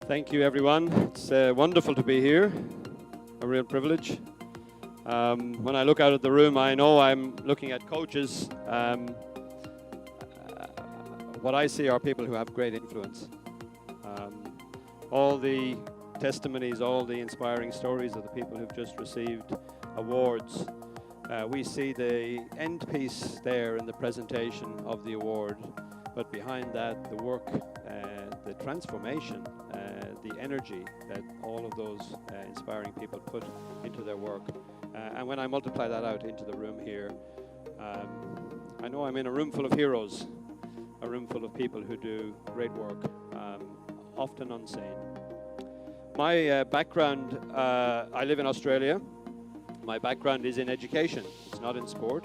Thank you, everyone. It's wonderful to be here, a real privilege. When I look out at the room, I know I'm looking at coaches. What I see are people who have great influence. All the testimonies, all the inspiring stories of the people who've just received awards. We see the end piece there in the presentation of the award, but behind that, the work, the transformation, the energy that all of those inspiring people put into their work. And when I multiply that out into the room here, I know I'm in a room full of heroes, a room full of people who do great work, often unseen. My background, I live in Australia. My background is in education. It's not in sport.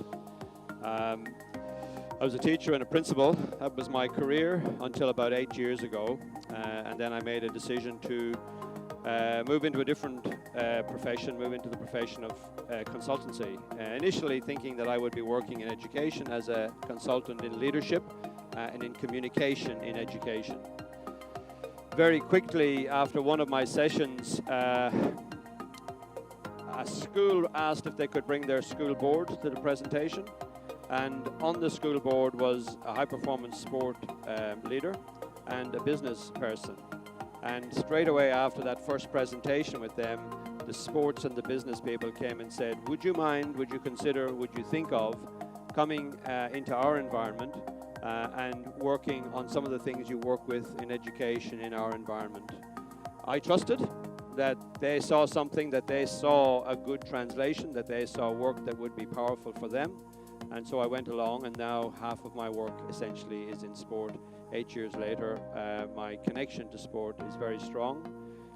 I was a teacher and a principal. That was my career until about 8 years ago. And then I made a decision to move into a different profession, move into the profession of consultancy. Initially thinking that I would be working in education as a consultant in leadership and in communication in education. Very quickly after one of my sessions, a school asked if they could bring their school board to the presentation. And on the school board was a high-performance sport leader and a business person. And straight away after that first presentation with them, the sports and the business people came and said, would you mind, would you consider, would you think of coming into our environment and working on some of the things you work with in education in our environment? I trusted that they saw something, that they saw a good translation, that they saw work that would be powerful for them. And so I went along, and now half of my work essentially is in sport. 8 years later, my connection to sport is very strong.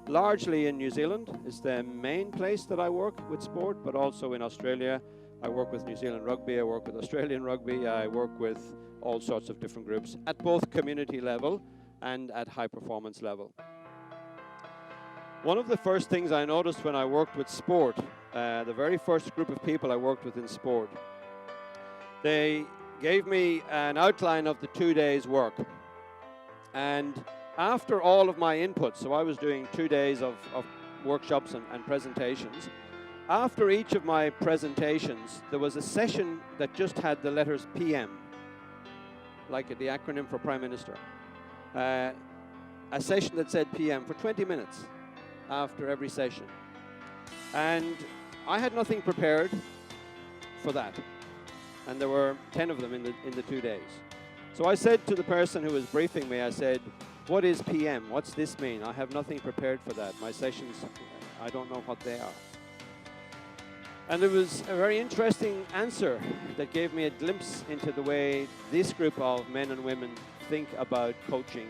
Largely in New Zealand is the main place that I work with sport, but also in Australia. I work with New Zealand Rugby, I work with Australian Rugby, I work with all sorts of different groups at both community level and at high performance level. One of the first things I noticed when I worked with sport, the very first group of people I worked with in sport, they gave me an outline of the 2 days' work. And after all of my inputs, so I was doing 2 days of workshops and presentations, after each of my presentations, there was a session that just had the letters PM, like the acronym for Prime Minister. A session that said PM for 20 minutes after every session. And I had nothing prepared for that. And there were 10 of them in the 2 days. So I said to the person who was briefing me, I said, what is PM? What's this mean? I have nothing prepared for that. My sessions, I don't know what they are. And there was a very interesting answer that gave me a glimpse into the way this group of men and women think about coaching.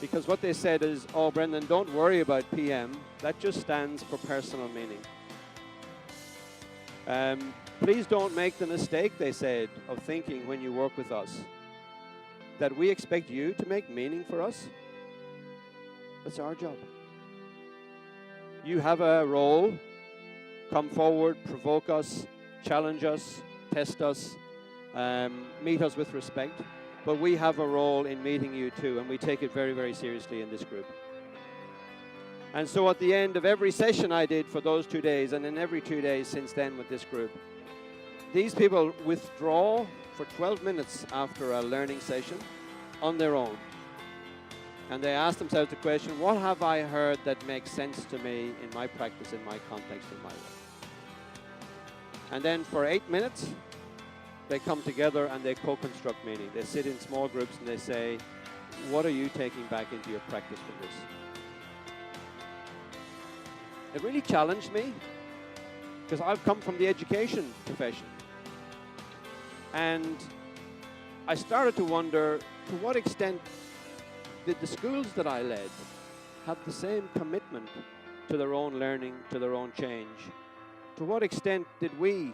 Because what they said is, oh, Brendan, don't worry about PM. That just stands for personal meaning. Please don't make the mistake, they said, of thinking when you work with us that we expect you to make meaning for us. That's our job. You have a role. Come forward, provoke us, challenge us, test us, meet us with respect. But we have a role in meeting you too, and we take it very, very seriously in this group. And so at the end of every session I did for those 2 days, and in every 2 days since then with this group, these people withdraw for 12 minutes after a learning session on their own. And they ask themselves the question, what have I heard that makes sense to me in my practice, in my context, in my work? And then for 8 minutes, they come together and they co-construct meaning. They sit in small groups and they say, what are you taking back into your practice from this? It really challenged me because I've come from the education profession. And I started to wonder, to what extent did the schools that I led have the same commitment to their own learning, to their own change? To what extent did we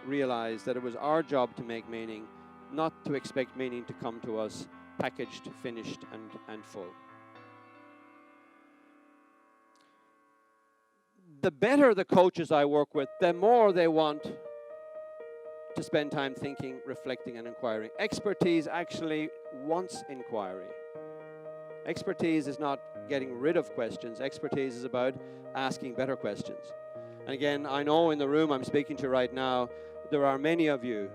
realize that it was our job to make meaning, not to expect meaning to come to us packaged, finished, and full? The better the coaches I work with, the more they want to spend time thinking, reflecting, and inquiring. Expertise actually wants inquiry. Expertise is not getting rid of questions. Expertise is about asking better questions. And again, I know in the room I'm speaking to right now, there are many of you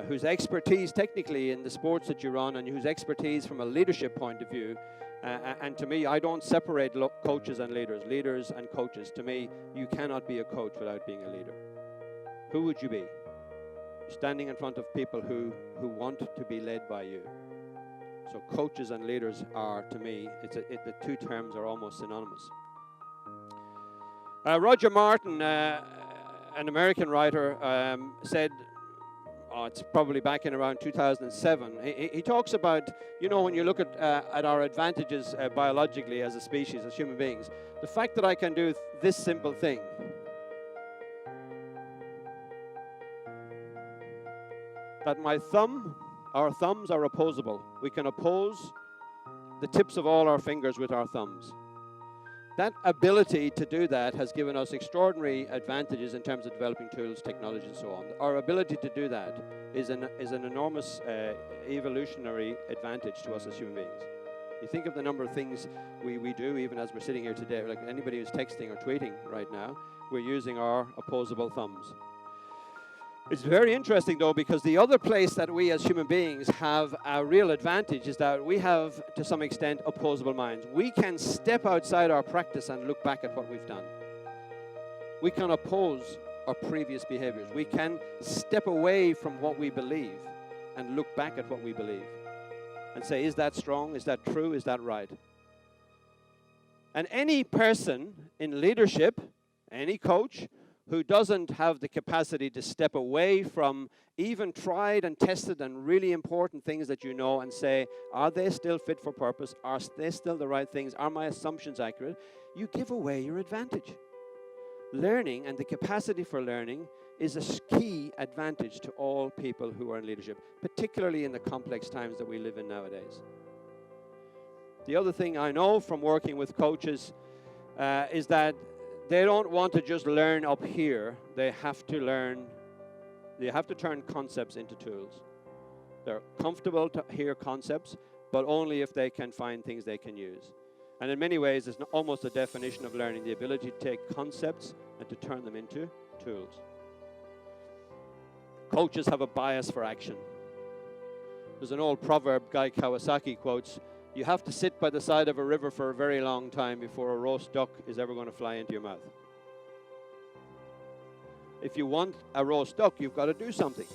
whose expertise technically in the sports that you run and whose expertise from a leadership point of view, and to me, I don't separate coaches and leaders and coaches. To me, you cannot be a coach without being a leader. Who would you be? Standing in front of people who want to be led by you. So coaches and leaders are, to me, the two terms are almost synonymous. Roger Martin, an American writer, said, it's probably back in around 2007, he talks about, when you look at our advantages biologically as a species, as human beings, the fact that I can do this simple thing. That our thumbs are opposable. We can oppose the tips of all our fingers with our thumbs. That ability to do that has given us extraordinary advantages in terms of developing tools, technology, and so on. Our ability to do that is an enormous evolutionary advantage to us as human beings. You think of the number of things we do, even as we're sitting here today, like anybody who's texting or tweeting right now, we're using our opposable thumbs. It's very interesting, though, because the other place that we as human beings have a real advantage is that we have, to some extent, opposable minds. We can step outside our practice and look back at what we've done. We can oppose our previous behaviors. We can step away from what we believe and look back at what we believe and say, is that strong? Is that true? Is that right? And any person in leadership, any coach, who doesn't have the capacity to step away from even tried and tested and really important things that you know and say, are they still fit for purpose? Are they still the right things? Are my assumptions accurate? You give away your advantage. Learning and the capacity for learning is a key advantage to all people who are in leadership, particularly in the complex times that we live in nowadays. The other thing I know from working with coaches is that they don't want to just learn up here. They have to learn, they have to turn concepts into tools. They're comfortable to hear concepts, but only if they can find things they can use. And in many ways, it's almost a definition of learning, the ability to take concepts and to turn them into tools. Coaches have a bias for action. There's an old proverb Guy Kawasaki quotes, you have to sit by the side of a river for a very long time before a roast duck is ever going to fly into your mouth. If you want a roast duck, you've got to do something.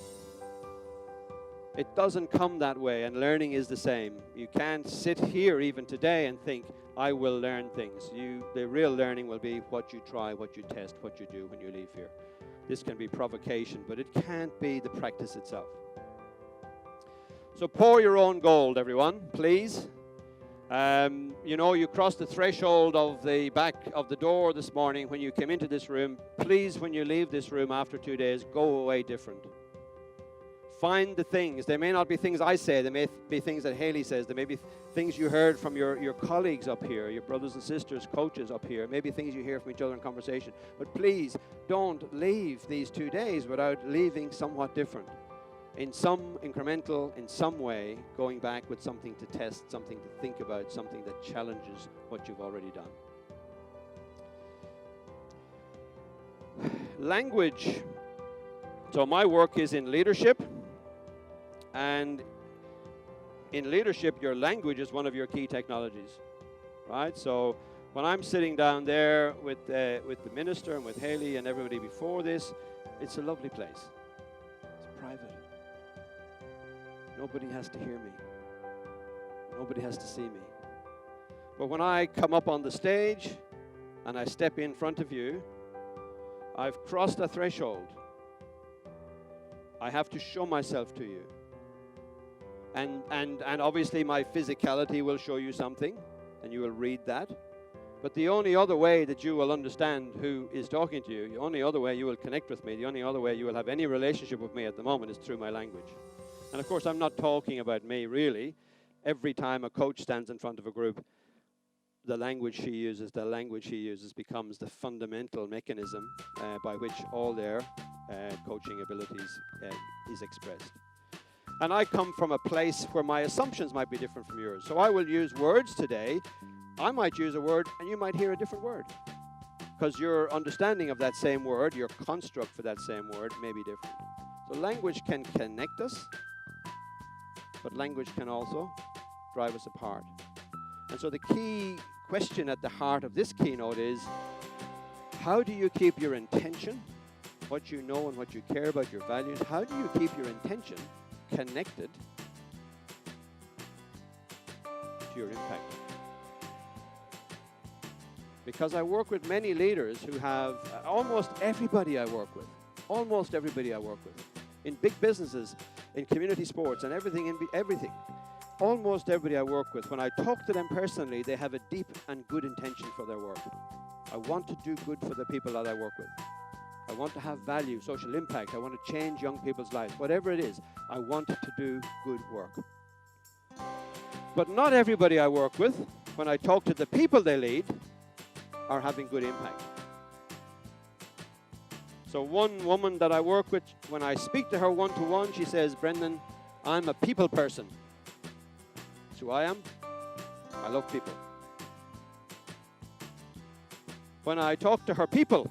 It doesn't come that way, and learning is the same. You can't sit here even today and think, I will learn things. The real learning will be what you try, what you test, what you do when you leave here. This can be provocation, but it can't be the practice itself. So pour your own gold, everyone, please. You crossed the threshold of the back of the door this morning when you came into this room. Please, when you leave this room after 2 days, go away different. Find the things. They may not be things I say. They may be things that Haley says. There may be things you heard from your colleagues up here, your brothers and sisters, coaches up here. Maybe things you hear from each other in conversation. But please, don't leave these 2 days without leaving somewhat different. In some incremental, in some way, going back with something to test, something to think about, something that challenges what you've already done. Language. So my work is in leadership, and in leadership, your language is one of your key technologies, right? So when I'm sitting down there with the minister and with Haley and everybody before this, it's a lovely place. It's private. Nobody has to hear me. Nobody has to see me. But when I come up on the stage and I step in front of you, I've crossed a threshold. I have to show myself to you. And obviously my physicality will show you something, and you will read that. But the only other way that you will understand who is talking to you, the only other way you will connect with me, the only other way you will have any relationship with me at the moment is through my language. And of course, I'm not talking about me, really. Every time a coach stands in front of a group, the language he uses becomes the fundamental mechanism by which all their coaching abilities is expressed. And I come from a place where my assumptions might be different from yours. So I will use words today. I might use a word and you might hear a different word. Because your understanding of that same word, your construct for that same word may be different. So language can connect us, but language can also drive us apart. And so the key question at the heart of this keynote is, how do you keep your intention, what you know and what you care about, your values, how do you keep your intention connected to your impact? Because I work with many leaders who have, almost everybody I work with, in big businesses, in community sports and everything, almost everybody I work with, when I talk to them personally, they have a deep and good intention for their work. I want to do good for the people that I work with. I want to have value, social impact. I want to change young people's lives. Whatever it is, I want to do good work. But not everybody I work with, when I talk to the people they lead, are having good impact. So one woman that I work with, when I speak to her one-to-one, she says, Brendan, I'm a people person. That's who I am. I love people. When I talk to her people,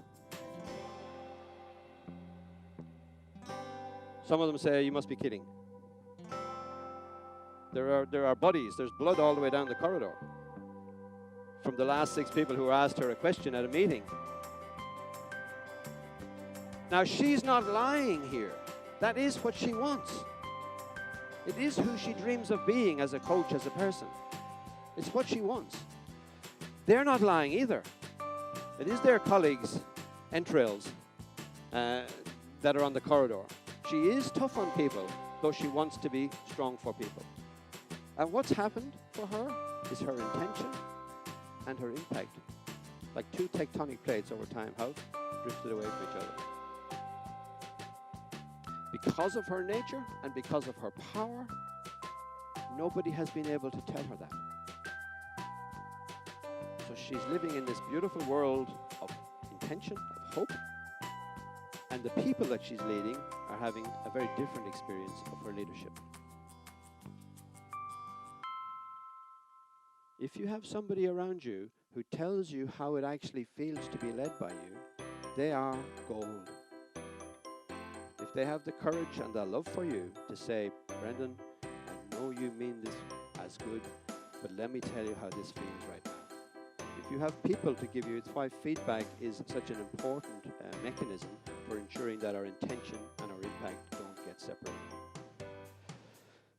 some of them say, you must be kidding. There are buddies. There's blood all the way down the corridor from the last 6 people who asked her a question at a meeting. Now, she's not lying here. That is what she wants. It is who she dreams of being as a coach, as a person. It's what she wants. They're not lying either. It is their colleagues, entrails, that are on the corridor. She is tough on people, though she wants to be strong for people. And what's happened for her is her intention and her impact, like 2 tectonic plates over time, have drifted away from each other. Because of her nature and because of her power, nobody has been able to tell her that. So she's living in this beautiful world of intention, of hope, and the people that she's leading are having a very different experience of her leadership. If you have somebody around you who tells you how it actually feels to be led by you, they are gold. If they have the courage and the love for you to say, Brendan, I know you mean this as good, but let me tell you how this feels right now. If you have people to give you, it's why feedback is such an important mechanism for ensuring that our intention and our impact don't get separated.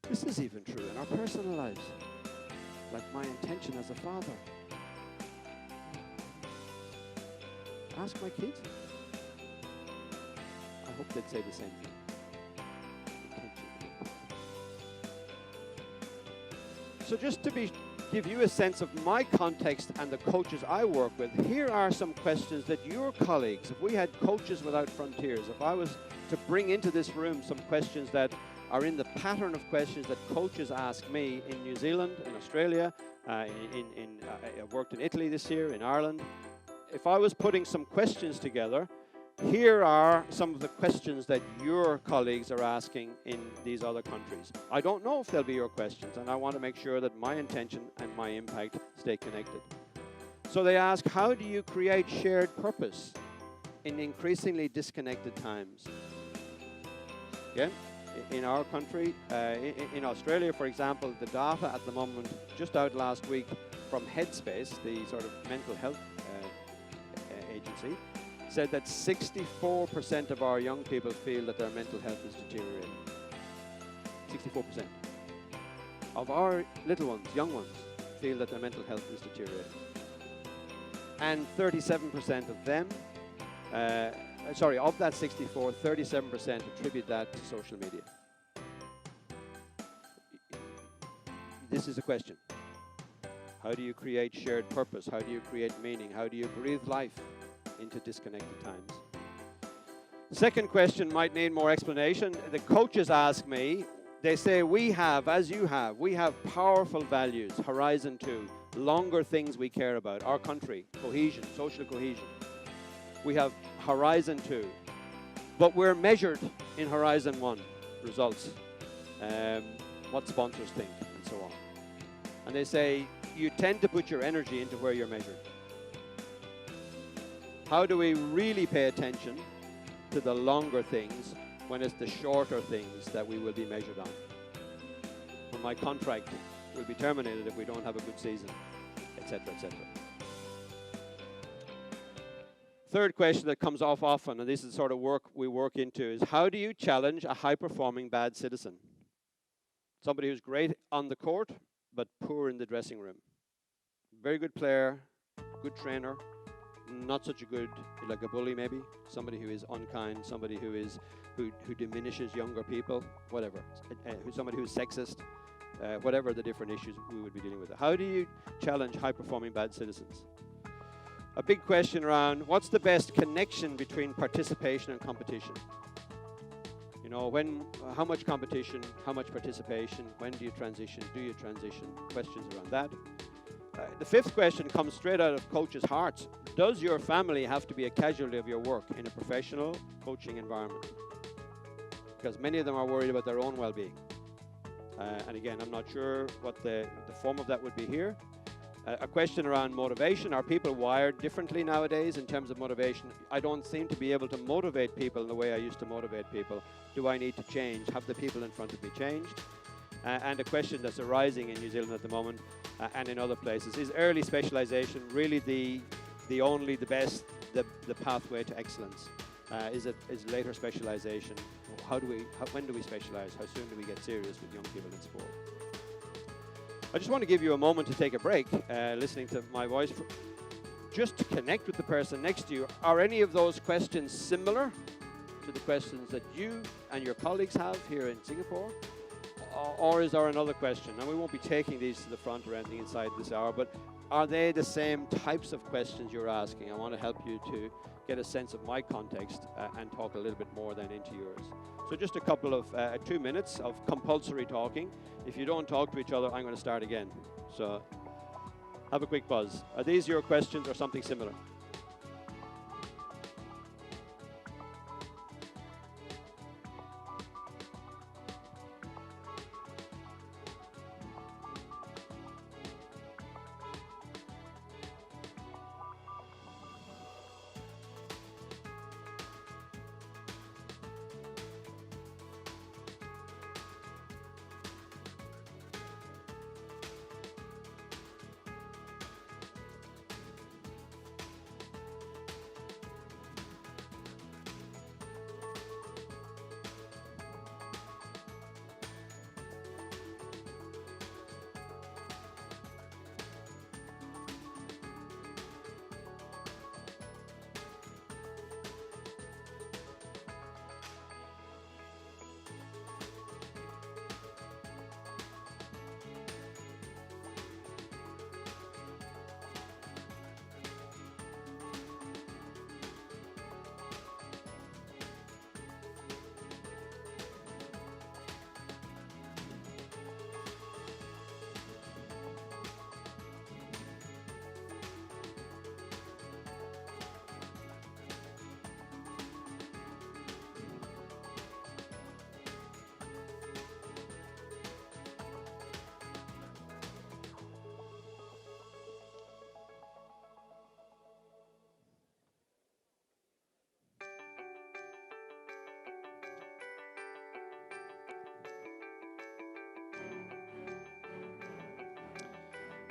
This is even true in our personal lives. Like my intention as a father. Ask my kids. I hope they'd say the same thing. So just to give you a sense of my context and the coaches I work with, here are some questions that your colleagues, if we had Coaches Without Frontiers, if I was to bring into this room some questions that are in the pattern of questions that coaches ask me in New Zealand, in Australia, I worked in Italy this year, in Ireland. If I was putting some questions together, here are some of the questions that your colleagues are asking in these other countries. I don't know if they'll be your questions, and I want to make sure that my intention and my impact stay connected. So they ask, how do you create shared purpose in increasingly disconnected times? Again, in our country, in Australia, for example, the data at the moment, just out last week from Headspace, the sort of mental health agency, said that 64% of our young people feel that their mental health is deteriorating. 64% of our little ones, young ones, feel that their mental health is deteriorating. And 37% of them, of that 64, 37% attribute that to social media. This is a question. How do you create shared purpose? How do you create meaning? How do you breathe life into disconnected times? Second question might need more explanation. The coaches ask me, they say, we have, as you have, we have powerful values, Horizon 2, longer things we care about, our country, cohesion, social cohesion. We have Horizon 2, but we're measured in Horizon 1, results. um, what sponsors think, and so on. And they say, you tend to put your energy into where you're measured. How do we really pay attention to the longer things when it's the shorter things that we will be measured on? When my contract will be terminated if we don't have a good season, etc., etc. Third question that comes off often, and this is sort of work we work into, is how do you challenge a high-performing bad citizen? Somebody who's great on the court, but poor in the dressing room. Very good player, good trainer, not such a good, like a bully maybe, somebody who is unkind, somebody who diminishes younger people, whatever, somebody who's sexist, whatever the different issues we would be dealing with. How do you challenge high-performing bad citizens? A big question around what's the best connection between participation and competition? You know, how much competition, how much participation, when do you transition, do you transition? Questions around that. The fifth question comes straight out of coaches' hearts. Does your family have to be a casualty of your work in a professional coaching environment? Because many of them are worried about their own well-being. And again, I'm not sure what the form of that would be here. A question around motivation. Are people wired differently nowadays in terms of motivation? I don't seem to be able to motivate people in the way I used to motivate people. Do I need to change? Have the people in front of me changed? And a question that's arising in New Zealand at the moment and in other places is early specialization really the best pathway to excellence? Is later specialization? When do we specialize? How soon do we get serious with young people in sport? I just want to give you a moment to take a break, listening to my voice, just to connect with the person next to you. Are any of those questions similar to the questions that you and your colleagues have here in Singapore? Or is there another question? And we won't be taking these to the front or anything inside this hour, but are they the same types of questions you're asking? I want to help you to get a sense of my context and talk a little bit more then into yours. So just a couple of 2 minutes of compulsory talking. If you don't talk to each other, I'm going to start again. So have a quick buzz. Are these your questions or something similar?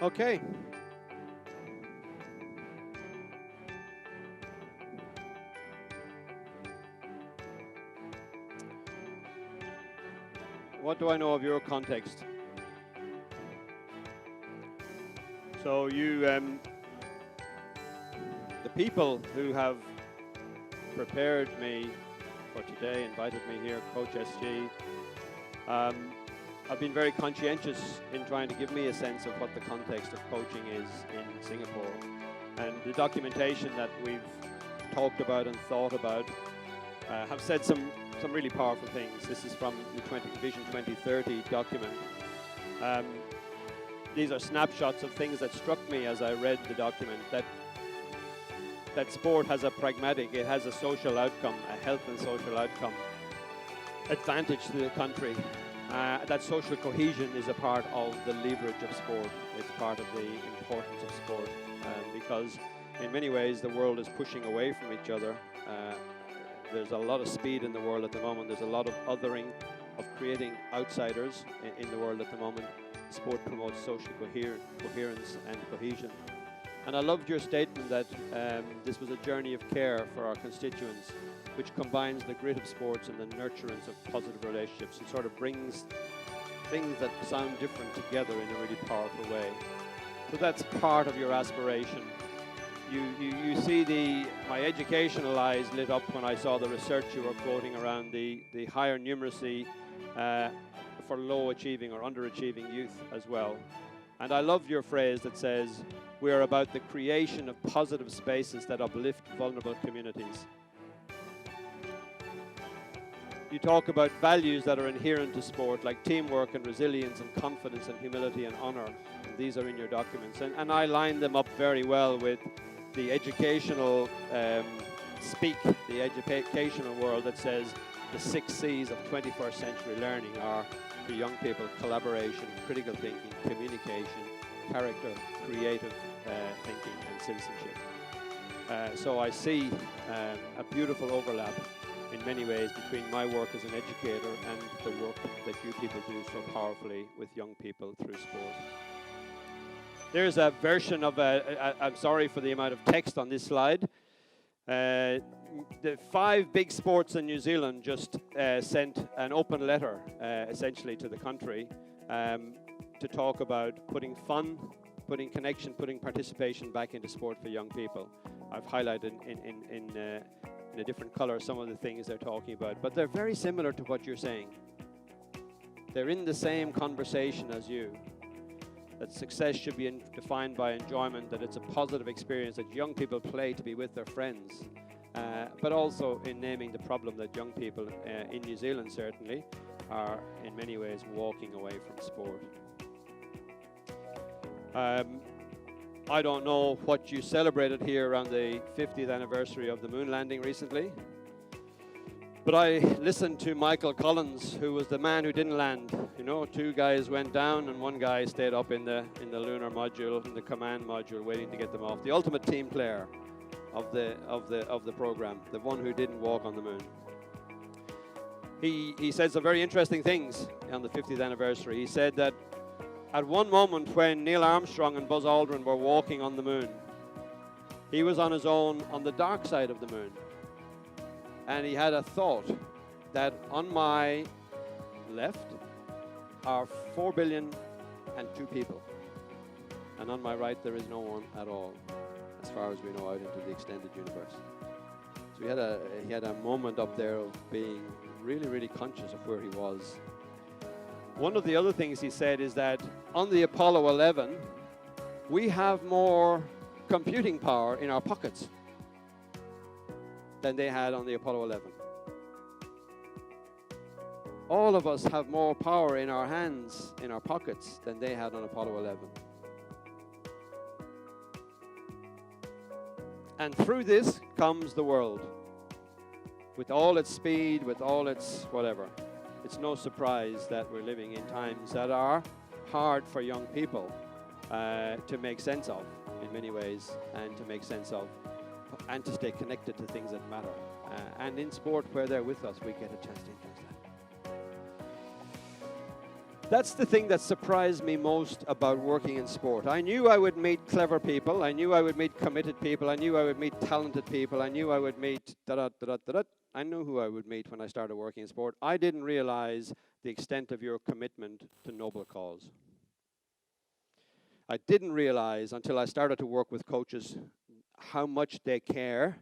Okay. What do I know of your context? So you, the people who have prepared me for today, invited me here, Coach SG, have been very conscientious in trying to give me a sense of what the context of coaching is in Singapore. And the documentation that we've talked about and thought about have said some really powerful things. This is from the Vision 2030 document. These are snapshots of things that struck me as I read the document, that sport has a pragmatic, it has a social outcome, a health and social outcome, advantage to the country. That social cohesion is a part of the leverage of sport. It's part of the importance of sport, because in many ways the world is pushing away from each other. There's a lot of speed in the world at the moment. There's a lot of othering, of creating outsiders in the world at the moment. Sport promotes social coherence and cohesion. And I loved your statement that this was a journey of care for our constituents, which combines the grit of sports and the nurturance of positive relationships and sort of brings things that sound different together in a really powerful way. So that's part of your aspiration. You see my educational eyes lit up when I saw the research you were quoting around the higher numeracy for low achieving or underachieving youth as well. And I love your phrase that says, we are about the creation of positive spaces that uplift vulnerable communities. You talk about values that are inherent to sport, like teamwork and resilience and confidence and humility and honor. And these are in your documents. And I line them up very well with the educational speak, the educational world that says the 6 C's of 21st century learning are, for young people, collaboration, critical thinking, communication, character, creative thinking, and citizenship. So I see a beautiful overlap in many ways between my work as an educator and the work that you people do so powerfully with young people through sport. There's a version of I'm sorry for the amount of text on this slide. The 5 big sports in New Zealand just sent an open letter, essentially, to the country to talk about putting fun, putting connection, putting participation back into sport for young people. I've highlighted in a different color some of the things they're talking about, but they're very similar to what you're saying. They're in the same conversation as you. That success should be defined by enjoyment, that it's a positive experience, that young people play to be with their friends, but also in naming the problem that young people in New Zealand certainly are in many ways walking away from sport. I don't know what you celebrated here around the 50th anniversary of the moon landing recently, but I listened to Michael Collins, who was the man who didn't land. You know, 2 guys went down and 1 guy stayed up in the lunar module, in the command module, waiting to get them off. The ultimate team player of the program, the one who didn't walk on the moon. He said some very interesting things on the 50th anniversary. He said that at one moment when Neil Armstrong and Buzz Aldrin were walking on the moon, he was on his own on the dark side of the moon. And he had a thought that on my left are 4,000,000,002 people. And on my right, there is no one at all, as far as we know, out into the extended universe. So he had a moment up there of being really, really conscious of where he was. One of the other things he said is that on the Apollo 11, we have more computing power in our pockets than they had on the Apollo 11. All of us have more power in our hands, in our pockets, than they had on Apollo 11. And through this comes the world. With all its speed, with all its whatever. It's no surprise that we're living in times that are hard for young people to make sense of in many ways, and to make sense of and to stay connected to things that matter. And in sport, where they're with us, we get a chance to influence that. That's the thing that surprised me most about working in sport. I knew I would meet clever people. I knew I would meet committed people. I knew I would meet talented people. I knew I would meet da-da-da-da-da-da. I knew who I would meet when I started working in sport. I didn't realize the extent of your commitment to noble cause. I didn't realize until I started to work with coaches how much they care,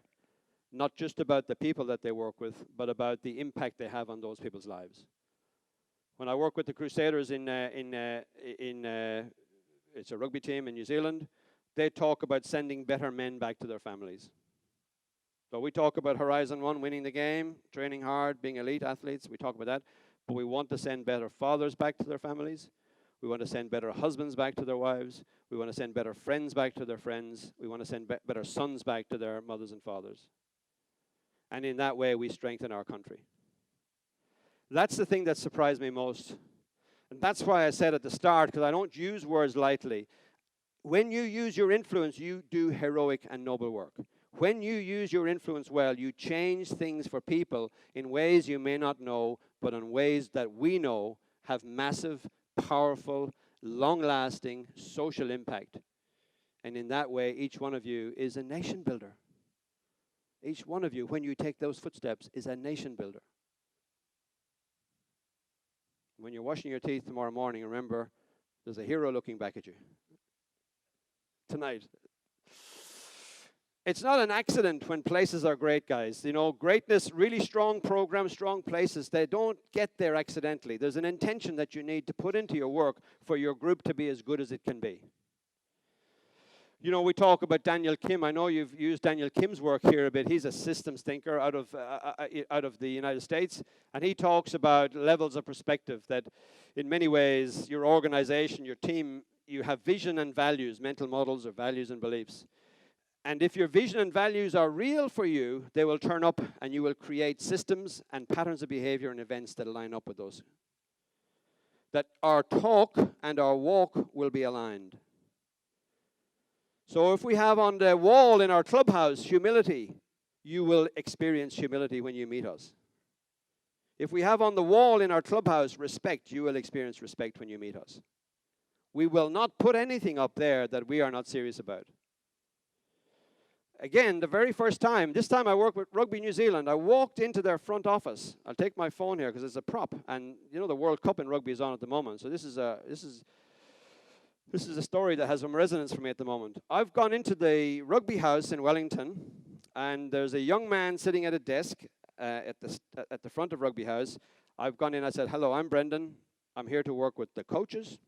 not just about the people that they work with, but about the impact they have on those people's lives. When I work with the Crusaders it's a rugby team in New Zealand, they talk about sending better men back to their families. So we talk about Horizon 1, winning the game, training hard, being elite athletes, we talk about that, but we want to send better fathers back to their families. We want to send better husbands back to their wives. We want to send better friends back to their friends. We want to send better sons back to their mothers and fathers. And in that way, we strengthen our country. That's the thing that surprised me most And that's why I said at the start, because I don't use words lightly. When you use your influence, you do heroic and noble work. When you use your influence well, you change things for people in ways you may not know, but in ways that we know have massive, powerful, long-lasting social impact. And in that way, each one of you is a nation builder. Each one of you, when you take those footsteps, is a nation builder. When you're washing your teeth tomorrow morning, remember, there's a hero looking back at you. Tonight. It's not an accident when places are great, guys. You know, greatness, really strong programs, strong places, they don't get there accidentally. There's an intention that you need to put into your work for your group to be as good as it can be. You know, we talk about Daniel Kim. I know you've used Daniel Kim's work here a bit. He's a systems thinker out of the United States, and he talks about levels of perspective, that in many ways your organization, your team, you have vision and values, mental models or values and beliefs. And if your vision and values are real for you, they will turn up and you will create systems and patterns of behavior and events that line up with those. That our talk and our walk will be aligned. So if we have on the wall in our clubhouse humility, you will experience humility when you meet us. If we have on the wall in our clubhouse respect, you will experience respect when you meet us. We will not put anything up there that we are not serious about. Again, the very first time, this time I worked with Rugby New Zealand, I walked into their front office. I'll take my phone here because it's a prop, and you know the World Cup in rugby is on at the moment, so this is a story that has some resonance for me at the moment. I've gone into the rugby house in Wellington, and there's a young man sitting at a desk at the front of Rugby House. I've gone in, I said, hello, I'm Brendan. I'm here to work with the coaches.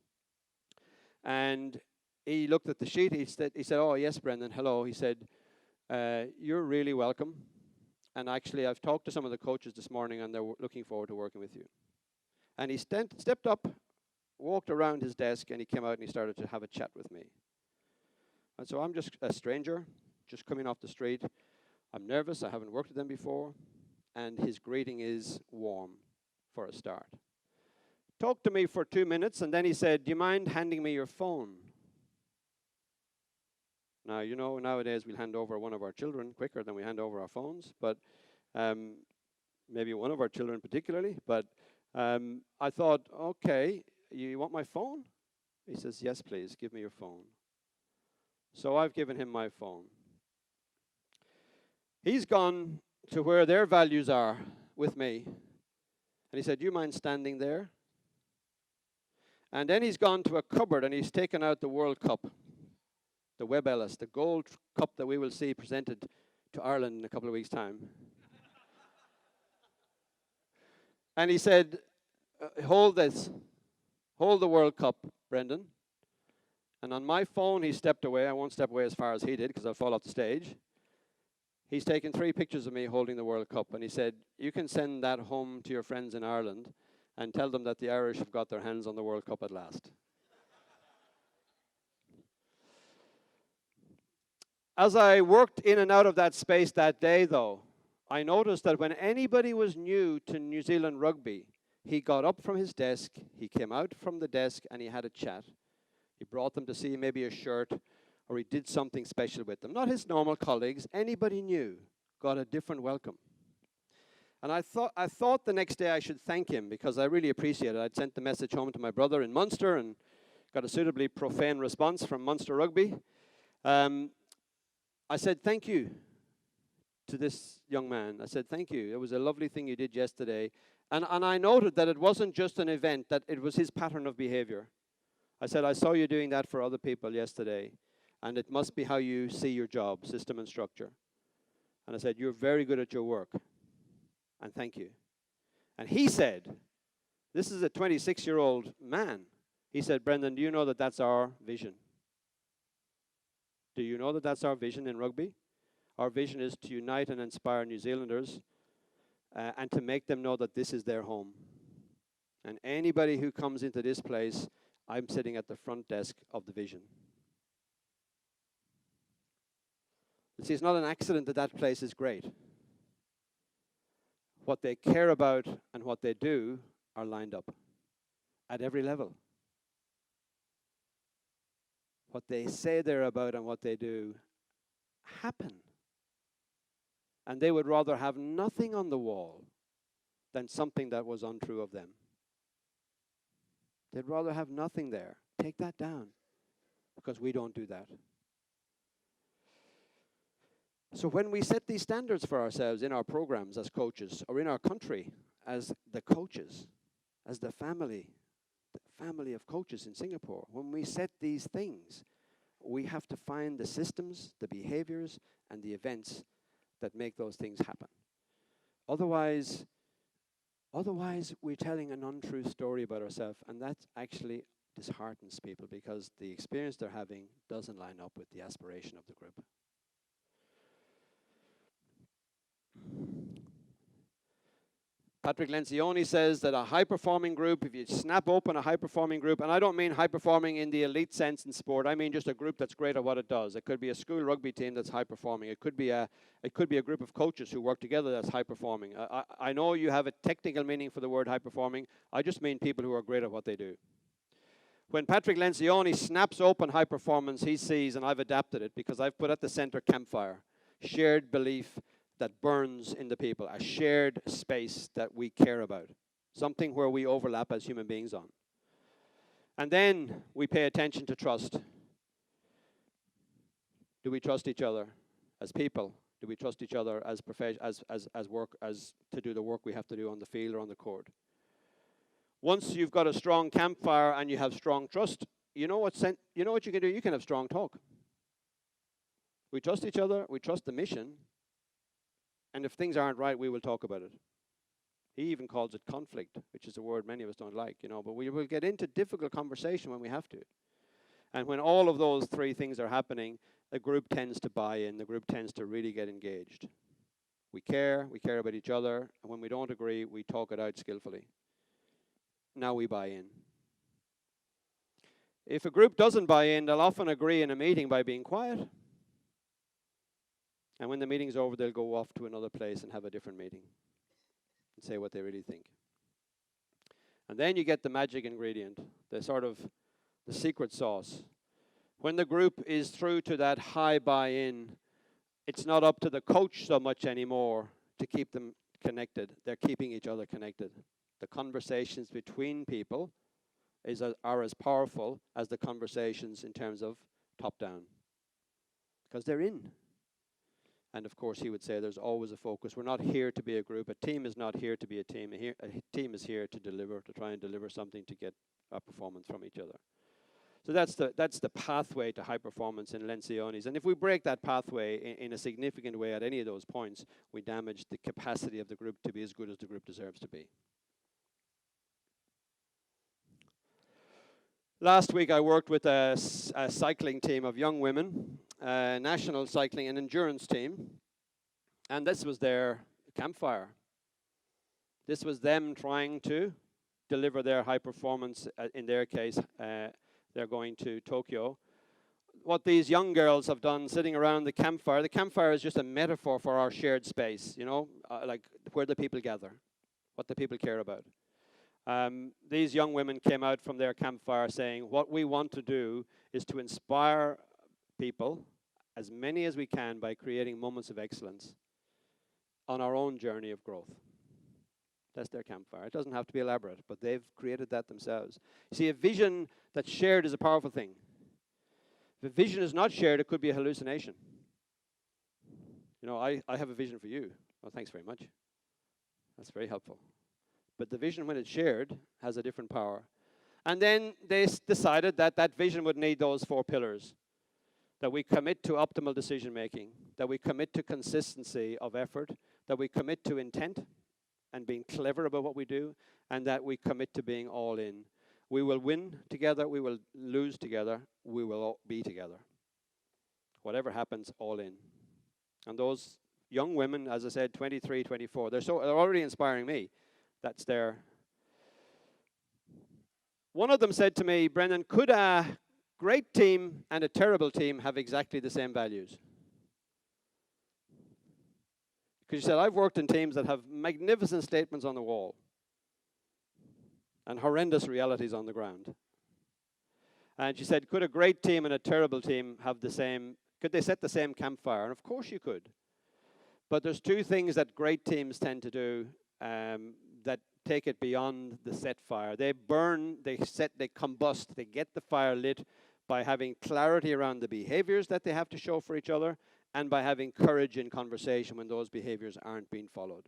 And he looked at the sheet. He said, oh, yes, Brendan, hello. He said, you're really welcome. And actually, I've talked to some of the coaches this morning, and they're looking forward to working with you. And he stepped up, walked around his desk, and he came out and he started to have a chat with me. And so I'm just a stranger, just coming off the street. I'm nervous. I haven't worked with them before. And his greeting is warm for a start. Talked to me for 2 minutes, and then he said, do you mind handing me your phone? Now, you know, nowadays we'll hand over one of our children quicker than we hand over our phones, but maybe one of our children particularly. But I thought, okay, you want my phone? He says, yes, please, give me your phone. So I've given him my phone. He's gone to where their values are with me. And he said, do you mind standing there? And then he's gone to a cupboard and he's taken out the World Cup, the Webb Ellis, the gold cup that we will see presented to Ireland in a couple of weeks' time. And he said, hold this. Hold the World Cup, Brendan. And on my phone, he stepped away. I won't step away as far as he did because I'll fall off the stage. He's taken 3 pictures of me holding the World Cup. And he said, you can send that home to your friends in Ireland and tell them that the Irish have got their hands on the World Cup at last. As I worked in and out of that space that day, though, I noticed that when anybody was new to New Zealand rugby, he got up from his desk, he came out from the desk, and he had a chat. He brought them to see maybe a shirt, or he did something special with them. Not his normal colleagues, anybody new got a different welcome. And I thought the next day I should thank him because I really appreciate it. I'd sent the message home to my brother in Munster and got a suitably profane response from Munster Rugby. I said, thank you to this young man. I said, thank you. It was a lovely thing you did yesterday. And I noted that it wasn't just an event, that it was his pattern of behavior. I said, I saw you doing that for other people yesterday, and it must be how you see your job, system and structure. And I said, you're very good at your work, and thank you. And he said, this is a 26-year-old man. He said, Brendan, do you know that that's our vision? Do you know that that's our vision in rugby? Our vision is to unite and inspire New Zealanders and to make them know that this is their home. And anybody who comes into this place, I'm sitting at the front desk of the vision. You see, it's not an accident that that place is great. What they care about and what they do are lined up. at every level. What they say they're about and what they do happen. And they would rather have nothing on the wall than something that was untrue of them. They'd rather have nothing there. Take that down, because we don't do that. So when we set these standards for ourselves in our programs as coaches, or in our country as the coaches, as the family of coaches in Singapore, when we set these things, we have to find the systems, the behaviors, and the events that make those things happen. Otherwise, we're telling an untrue story about ourselves, and that actually disheartens people, because the experience they're having doesn't line up with the aspiration of the group. Patrick Lencioni says that a high-performing group, if you snap open a high-performing group, and I don't mean high-performing in the elite sense in sport, I mean just a group that's great at what it does. It could be a school rugby team that's high-performing. It could be a group of coaches who work together that's high-performing. I know you have a technical meaning for the word high-performing. I just mean people who are great at what they do. When Patrick Lencioni snaps open high performance, he sees, and I've adapted it because I've put at the center campfire, shared belief that burns in the people, a shared space that we care about, something where we overlap as human beings on. And then we pay attention to trust. Do we trust each other as people? Do we trust each other as to do the work we have to do on the field or on the court? Once you've got a strong campfire and you have strong trust, you know what you can do? You can have strong talk. We trust each other, we trust the mission, and if things aren't right, we will talk about it. He even calls it conflict, which is a word many of us don't like, but we will get into difficult conversation when we have to. And when all of those three things are happening, the group tends to buy in, the group tends to really get engaged. We care about each other, and when we don't agree, we talk it out skillfully. Now we buy in. If a group doesn't buy in, they'll often agree in a meeting by being quiet. And when the meeting's over, they'll go off to another place and have a different meeting and say what they really think. And then you get the magic ingredient, the secret sauce. When the group is through to that high buy-in, it's not up to the coach so much anymore to keep them connected. They're keeping each other connected. The conversations between people are as powerful as the conversations in terms of top-down, because they're in. And of course, he would say there's always a focus. We're not here to be a group. A team is not here to be a team. A team is here to deliver, to try and deliver something to get a performance from each other. So that's the pathway to high performance in Lencioni's. And if we break that pathway in a significant way at any of those points, we damage the capacity of the group to be as good as the group deserves to be. Last week, I worked with a cycling team of young women, a national cycling and endurance team, and this was their campfire. This was them trying to deliver their high performance. In their case, they're going to Tokyo. What these young girls have done sitting around the campfire is just a metaphor for our shared space, like where the people gather, what the people care about. These young women came out from their campfire saying, what we want to do is to inspire people, as many as we can, by creating moments of excellence on our own journey of growth. That's their campfire. It doesn't have to be elaborate, but they've created that themselves. You see, a vision that's shared is a powerful thing. If a vision is not shared, it could be a hallucination. I have a vision for you. Well, thanks very much. That's very helpful. But the vision, when it's shared, has a different power. And then they decided that that vision would need those 4 pillars. That we commit to optimal decision making, that we commit to consistency of effort, that we commit to intent and being clever about what we do, and that we commit to being all in. We will win together, we will lose together, we will all be together. Whatever happens, all in. And those young women, as I said, 23, 24, they're already inspiring me. That's their. One of them said to me, Brendan, could a great team and a terrible team have exactly the same values? Because she said, I've worked in teams that have magnificent statements on the wall. and horrendous realities on the ground. And she said, could a great team and a terrible team have the same, could they set the same campfire? And of course you could. But there's two things that great teams tend to do that take it beyond the set fire. They burn, they combust, they get the fire lit by having clarity around the behaviors that they have to show for each other, and by having courage in conversation when those behaviors aren't being followed.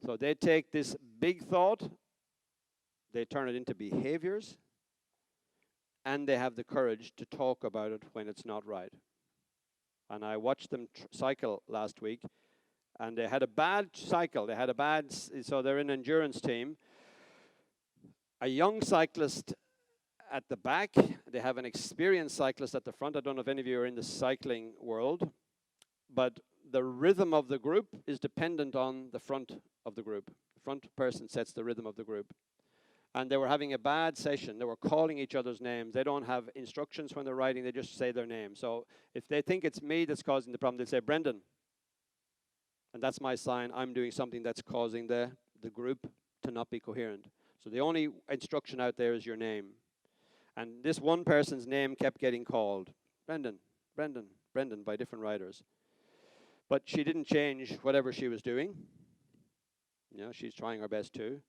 So they take this big thought, they turn it into behaviors, and they have the courage to talk about it when it's not right. And I watched them cycle last week, and they had a bad cycle. So they're an endurance team. A young cyclist at the back. They have an experienced cyclist at the front. I don't know if any of you are in the cycling world, but the rhythm of the group is dependent on the front of the group. The front person sets the rhythm of the group. And they were having a bad session. They were calling each other's names. They don't have instructions when they're riding. They just say their name. So if they think it's me that's causing the problem, they'll say, Brendan. And that's my sign. I'm doing something that's causing the group to not be coherent. So the only instruction out there is your name. And this one person's name kept getting called. Brendan, Brendan, Brendan, by different riders. But she didn't change whatever she was doing. You know, she's trying her best too.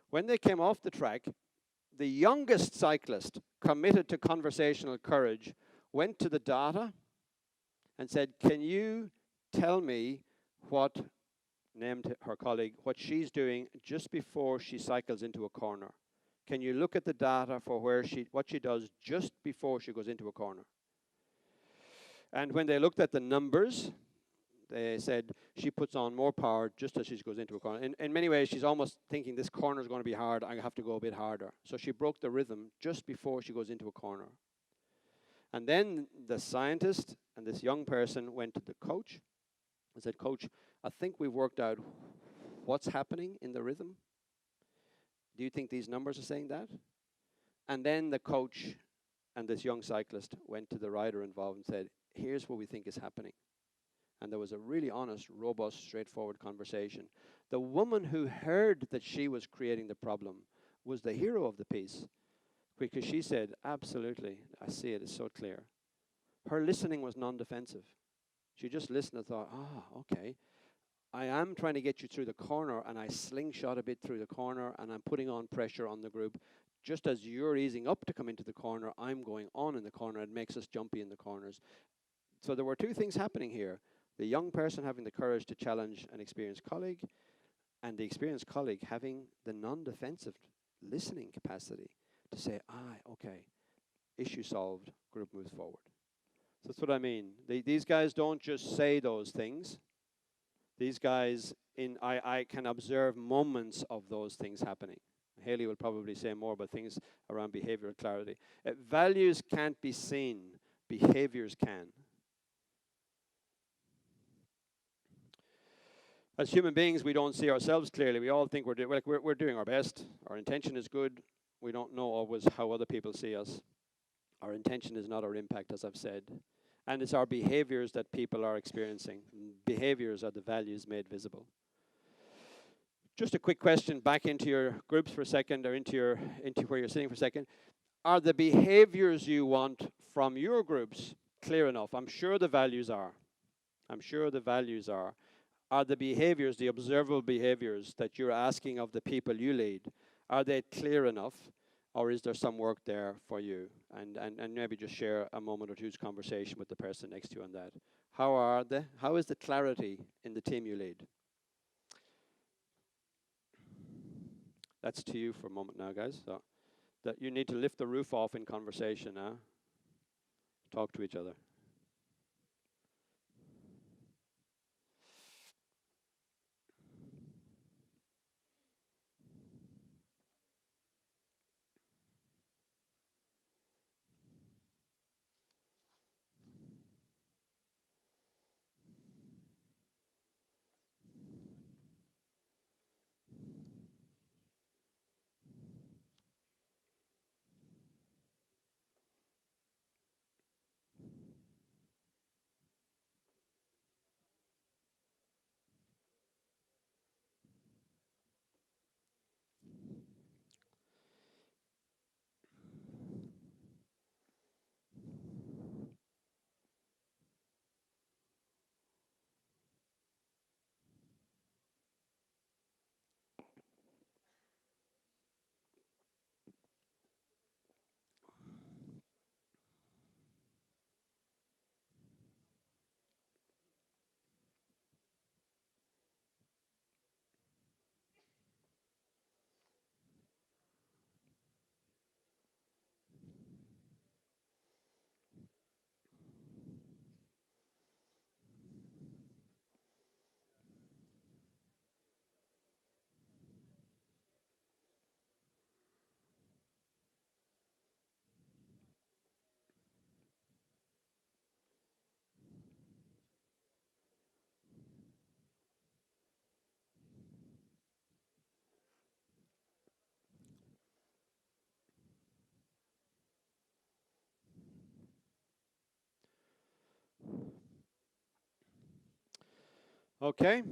When they came off the track, the youngest cyclist, committed to conversational courage, went to the data and said, can you tell me what, named her colleague, what she's doing just before she cycles into a corner? Can you look at the data for what she does just before she goes into a corner? And when they looked at the numbers, they said she puts on more power just as she goes into a corner. In many ways, she's almost thinking this corner is going to be hard. I have to go a bit harder. So she broke the rhythm just before she goes into a corner. And then the scientist and this young person went to the coach and said, Coach, I think we've worked out what's happening in the rhythm. Do you think these numbers are saying that? And then the coach and this young cyclist went to the rider involved and said, here's what we think is happening. And there was a really honest, robust, straightforward conversation. The woman who heard that she was creating the problem was the hero of the piece, because she said, absolutely, I see it, it's so clear. Her listening was non-defensive. She just listened and thought, okay, I am trying to get you through the corner, and I slingshot a bit through the corner, and I'm putting on pressure on the group. Just as you're easing up to come into the corner, I'm going on in the corner. It makes us jumpy in the corners. So there were two things happening here. The young person having the courage to challenge an experienced colleague, and the experienced colleague having the non-defensive listening capacity to say, okay, issue solved, group moves forward. So that's what I mean. These guys don't just say those things. These guys, I can observe moments of those things happening. Haley will probably say more about things around behavioral clarity. Values can't be seen. Behaviors can. As human beings, we don't see ourselves clearly. We all think we're doing our best. Our intention is good. We don't know always how other people see us. Our intention is not our impact, as I've said. And it's our behaviors that people are experiencing. Behaviors are the values made visible. Just a quick question back into your groups for a second, or into where you're sitting for a second. Are the behaviors you want from your groups clear enough? I'm sure the values are. I'm sure the values are. Are the behaviors, the observable behaviors that you're asking of the people you lead, are they clear enough, or is there some work there for you? And maybe just share a moment or two's conversation with the person next to you on that. How is the clarity in the team you lead? That's to you for a moment now, guys. So that you need to lift the roof off in conversation now. Talk to each other. Okay.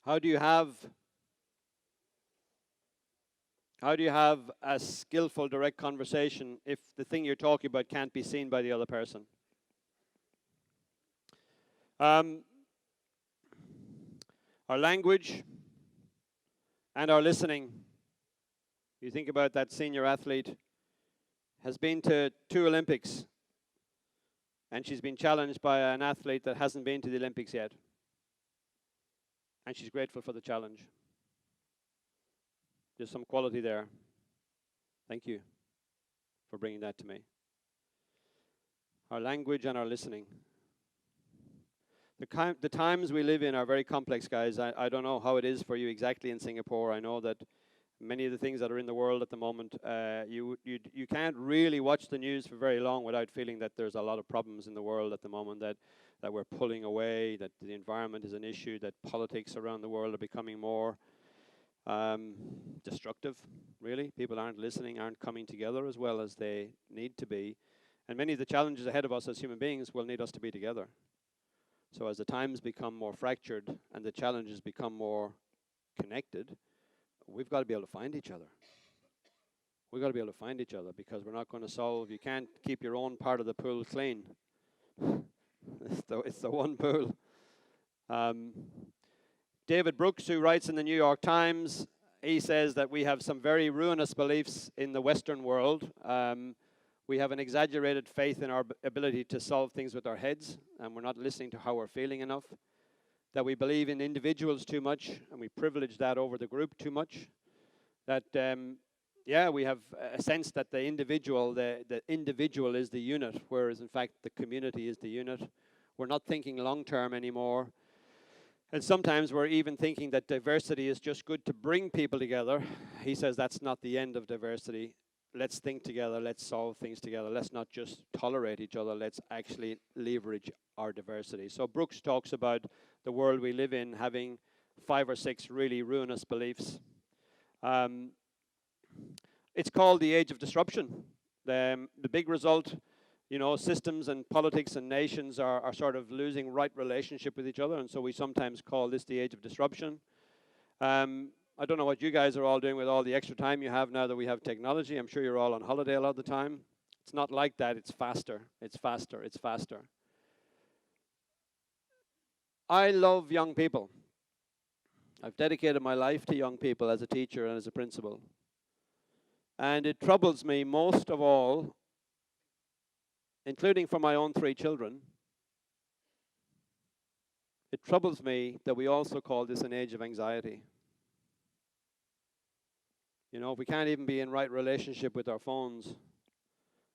How do you have a skillful direct conversation if the thing you're talking about can't be seen by the other person? Um, our language and our listening. You think about that senior athlete has been to 2 Olympics, and she's been challenged by an athlete that hasn't been to the Olympics yet, and she's grateful for the challenge. There's some quality there. Thank you for bringing that to me. Our language and our listening. The times we live in are very complex, guys. I don't know how it is for you exactly in Singapore. I know that many of the things that are in the world at the moment, you can't really watch the news for very long without feeling that there's a lot of problems in the world at the moment, that we're pulling away, that the environment is an issue, that politics around the world are becoming more destructive, really. People aren't listening, aren't coming together as well as they need to be. And many of the challenges ahead of us as human beings will need us to be together. So as the times become more fractured and the challenges become more connected, we've got to be able to find each other. We've got to be able to find each other, because we're not going to solve, you can't keep your own part of the pool clean. It's the one pool. David Brooks, who writes in the New York Times, he says that we have some very ruinous beliefs in the Western world. We have an exaggerated faith in our ability to solve things with our heads, and we're not listening to how we're feeling enough. That we believe in individuals too much, and we privilege that over the group too much. That, we have a sense that the individual is the unit, whereas in fact the community is the unit. We're not thinking long-term anymore. And sometimes we're even thinking that diversity is just good to bring people together. He says that's not the end of diversity. Let's think together, let's solve things together. Let's not just tolerate each other, let's actually leverage our diversity. So Brooks talks about the world we live in having 5 or 6 really ruinous beliefs. It's called the age of disruption. The big result, systems and politics and nations are sort of losing right relationship with each other, and so we sometimes call this the age of disruption. I don't know what you guys are all doing with all the extra time you have now that we have technology. I'm sure you're all on holiday a lot of the time. It's not like that. It's faster. It's faster. It's faster. I love young people. I've dedicated my life to young people as a teacher and as a principal. And it troubles me most of all, including for my own 3 children, it troubles me that we also call this an age of anxiety. If we can't even be in right relationship with our phones,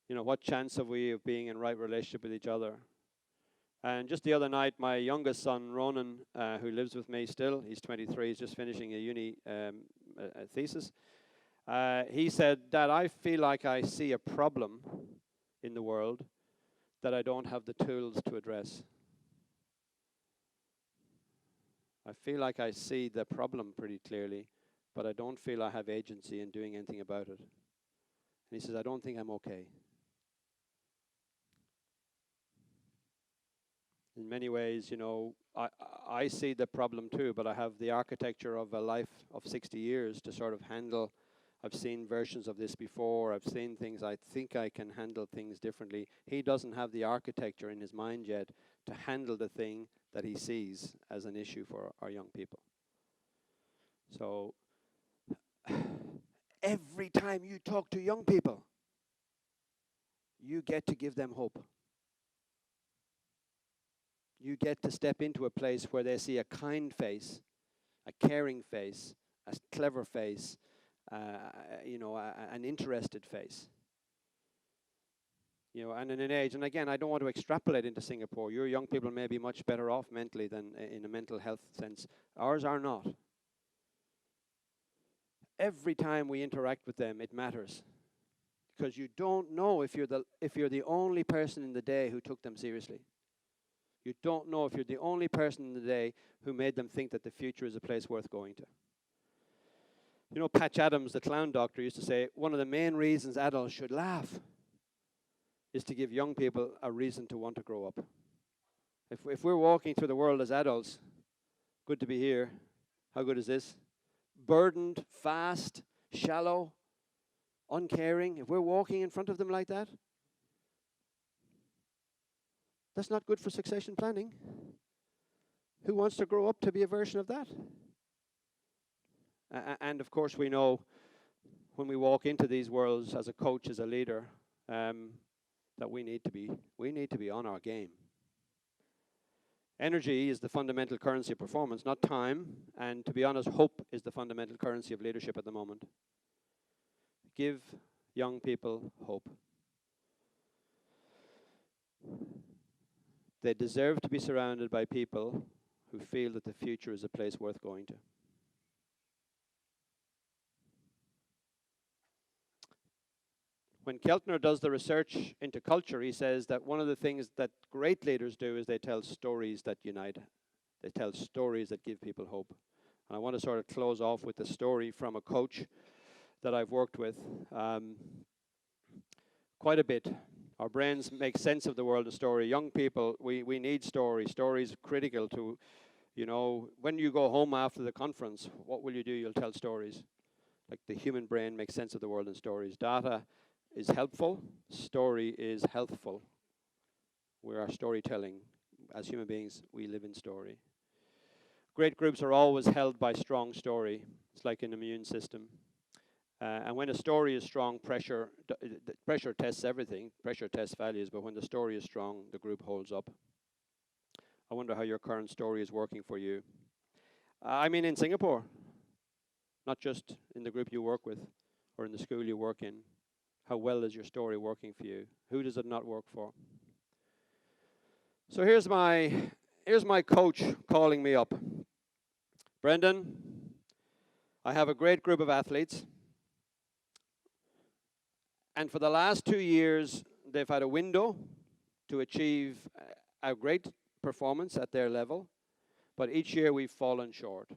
what chance have we of being in right relationship with each other? And just the other night, my youngest son, Ronan, who lives with me still, he's 23, he's just finishing a uni a thesis. He said, "Dad, I feel like I see a problem in the world that I don't have the tools to address. I feel like I see the problem pretty clearly, but I don't feel I have agency in doing anything about it." And he says, "I don't think I'm okay." In many ways, I see the problem too, but I have the architecture of a life of 60 years to sort of handle. I've seen versions of this before. I've seen things. I think I can handle things differently. He doesn't have the architecture in his mind yet to handle the thing that he sees as an issue for our young people. So every time you talk to young people, you get to give them hope. You get to step into a place where they see a kind face, a caring face, a clever face, an interested face. And in an age, and again, I don't want to extrapolate into Singapore. Your young people may be much better off mentally than in a mental health sense. Ours are not. Every time we interact with them, it matters, because you don't know if you're the only person in the day who took them seriously. You don't know if you're the only person in the day who made them think that the future is a place worth going to. You know, Patch Adams, the clown doctor, used to say, one of the main reasons adults should laugh is to give young people a reason to want to grow up. If we're walking through the world as adults, good to be here. How good is this? Burdened, fast, shallow, uncaring. If we're walking in front of them like that, that's not good for succession planning. Who wants to grow up to be a version of that? And of course, we know when we walk into these worlds as a coach, as a leader, that we need to be on our game. Energy is the fundamental currency of performance, not time. And to be honest, hope is the fundamental currency of leadership at the moment. Give young people hope. They deserve to be surrounded by people who feel that the future is a place worth going to. When Keltner does the research into culture, he says that one of the things that great leaders do is they tell stories that unite. They tell stories that give people hope. And I want to sort of close off with a story from a coach that I've worked with quite a bit. Our brains make sense of the world of story. Young people, we need stories. Stories are critical to, you know, when you go home after the conference, what will you do? You'll tell stories. Like the human brain makes sense of the world in stories. Data is helpful. Story is healthful. We are storytelling. As human beings, we live in story. Great groups are always held by strong story. It's like an immune system. And when a story is strong, pressure tests everything. Pressure tests values, but when the story is strong, the group holds up. I wonder how your current story is working for you. I mean in Singapore, not just in the group you work with or in the school you work in. How well is your story working for you? Who does it not work for? So here's my coach calling me up. Brendan, I have a great group of athletes. And for the last 2 years, they've had a window to achieve a great performance at their level. But each year we've fallen short.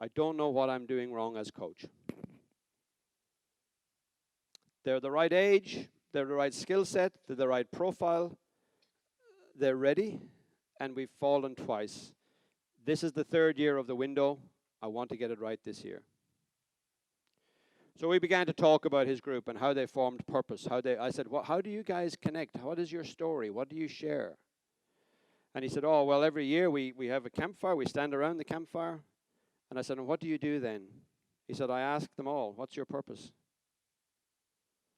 I don't know what I'm doing wrong as coach. They're the right age, they're the right skill set, they're the right profile, they're ready, and we've fallen twice. This is the 3rd year of the window. I want to get it right this year. So we began to talk about his group and how they formed purpose. I said, well, how do you guys connect? What is your story? What do you share? And he said, oh, well, every year we have a campfire. We stand around the campfire. And I said, and what do you do then? He said, I ask them all, what's your purpose?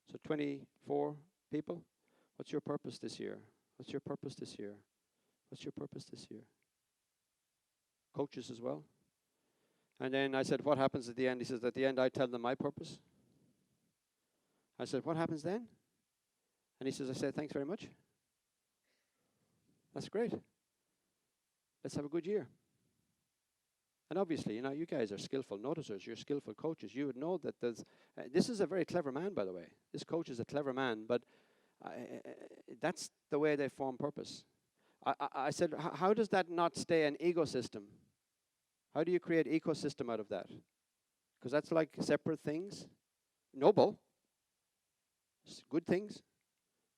So 24 people, what's your purpose this year? What's your purpose this year? What's your purpose this year? Coaches as well. And then I said, what happens at the end? He says, at the end, I tell them my purpose. I said, what happens then? And he says, I said, thanks very much. That's great. Let's have a good year. And obviously, you know, you guys are skillful noticers. You're skillful coaches. You would know that there's... this is a very clever man, by the way. This coach is a clever man, but that's the way they form purpose. I said, how does that not stay an ecosystem? How do you create ecosystem out of that? Because that's like separate things. Noble. Good things.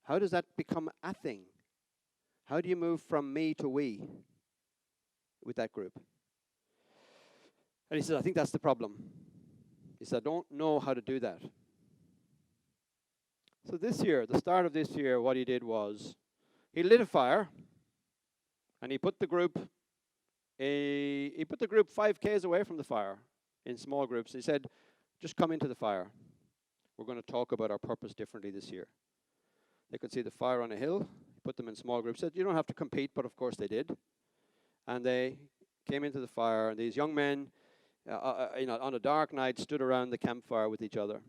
How does that become a thing? How do you move from me to we with that group? And he said, I think that's the problem. He said, I don't know how to do that. So this year, the start of this year, what he did was, he lit a fire, and he put the group 5 k's away from the fire in small groups. He said, just come into the fire. We're going to talk about our purpose differently this year. They could see the fire on a hill. He put them in small groups. Said, you don't have to compete, but of course they did. And they came into the fire, and these young men, on a dark night, stood around the campfire with each other.